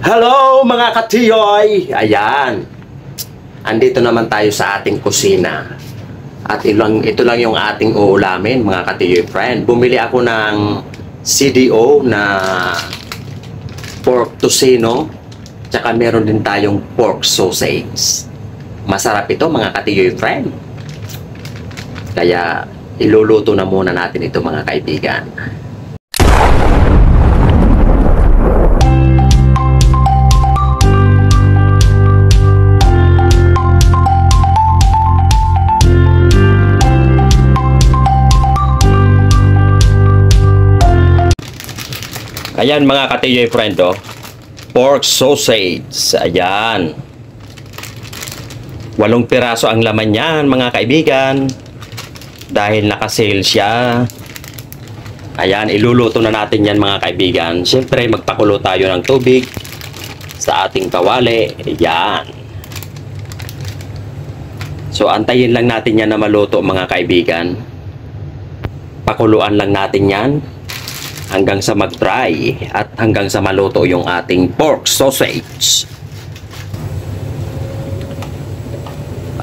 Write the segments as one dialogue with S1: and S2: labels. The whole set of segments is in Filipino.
S1: Hello mga katiyoy! Ayan. Andito naman tayo sa ating kusina. At ito lang yung ating uulamin mga katiyoy friend. Bumili ako ng CDO na pork tocino. Tsaka meron din tayong pork sausage. Masarap ito mga katiyoy friend. Kaya iluluto na muna natin ito mga kaibigan. Ayan mga katiyoy friend, oh. Pork sausage. Ayan. 8 piraso ang laman niyan mga kaibigan. Dahil naka-sale siya. Ayan, iluluto na natin yan mga kaibigan. Siyempre magpakulo tayo ng tubig sa ating kawali. Ayan. So antayin lang natin yan na maluto mga kaibigan. Pakuluan lang natin yan hanggang sa mag-dry at hanggang sa maluto yung ating pork sausage.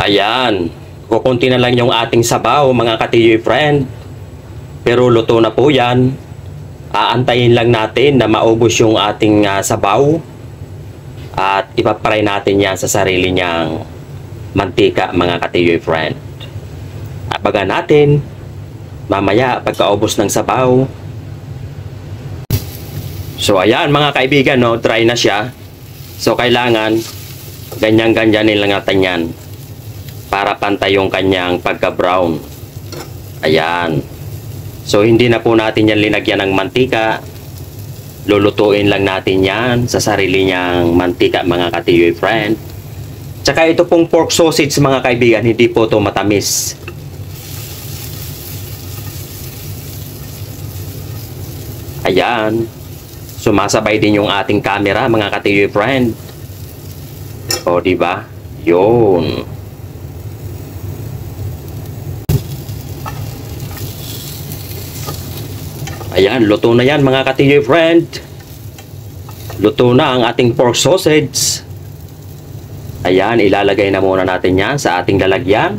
S1: Ayan, kukunti na lang yung ating sabaw mga katiyoy friend. Pero luto na po yan. Aantayin lang natin na maubos yung ating sabaw at ipapray natin yan sa sarili niyang mantika mga katiyoy friend. Abangan natin mamaya pagkaubos ng sabaw. So ayan mga kaibigan, no, dry na siya. So kailangan ganyan-ganyanin lang natin yan para pantay yung kanyang pagka-brown. Ayan. So hindi na po natin yan linagyan ng mantika. Lulutuin lang natin yan sa sarili niyang mantika mga katiyoy friend. Tsaka ito pong pork sausage mga kaibigan, hindi po ito matamis. Ayan. Sumasabay din yung ating camera mga katiyoy friend. O diba? Yun. Ayan, luto na yan mga katiyoy friend. Luto na ang ating pork sausage. Ayan, ilalagay na muna natin yan sa ating lalagyan.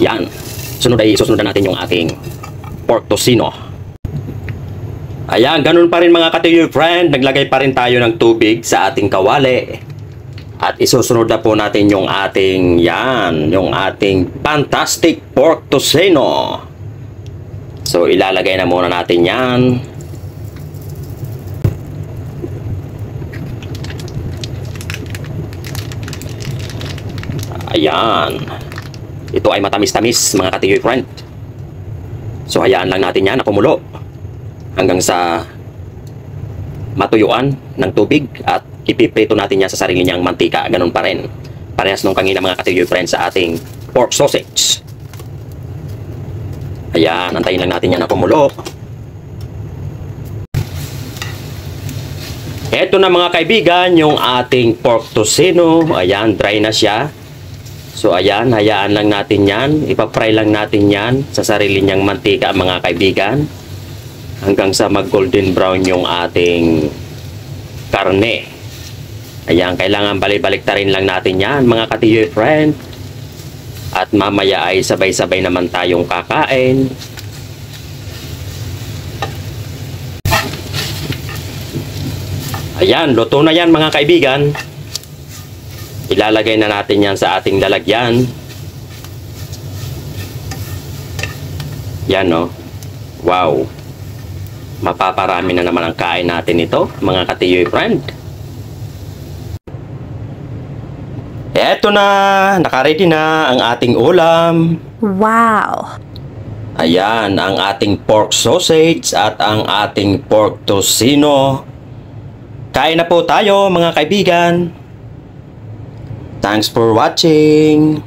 S1: Yan. Sunod ay susunod natin yung ating pork tocino. Ayan, ganun pa rin mga katiyoy friend. Naglagay pa rin tayo ng tubig sa ating kawali. At isusunod na po natin yung ating yung ating fantastic pork tocino. So ilalagay na muna natin yan. Ayan. Ito ay matamis-tamis mga katiyoy friend. So hayaan lang natin yan na kumulo hanggang sa matuyuan ng tubig at ipiprito natin yan sa sarili niyang mantika. Ganun pa rin. Parehas nung kanina mga katiyoy friend sa ating pork sausage. Ayan, antayin lang natin yan na kumulo. Eto na mga kaibigan yung ating pork tocino. Ayan, dry na siya. So ayan, hayaan lang natin yan. Ipapry lang natin yan sa sarili niyang mantika mga kaibigan. Hanggang sa mag golden brown yung ating karne. Ayan, kailangan balik-baliktarin lang natin yan mga katiyoy friend. At mamaya ay sabay-sabay naman tayong kakain. Ayan, luto na yan mga kaibigan. Ilalagay na natin yan sa ating lalagyan. Yan, no? Wow. Mapaparami na naman ang kain natin ito, mga katiyoy friend. Eto na, nakaready na ang ating ulam.
S2: Wow!
S1: Ayan, ang ating pork sausage at ang ating pork tocino. Kain na po tayo, mga kaibigan. Thanks for watching.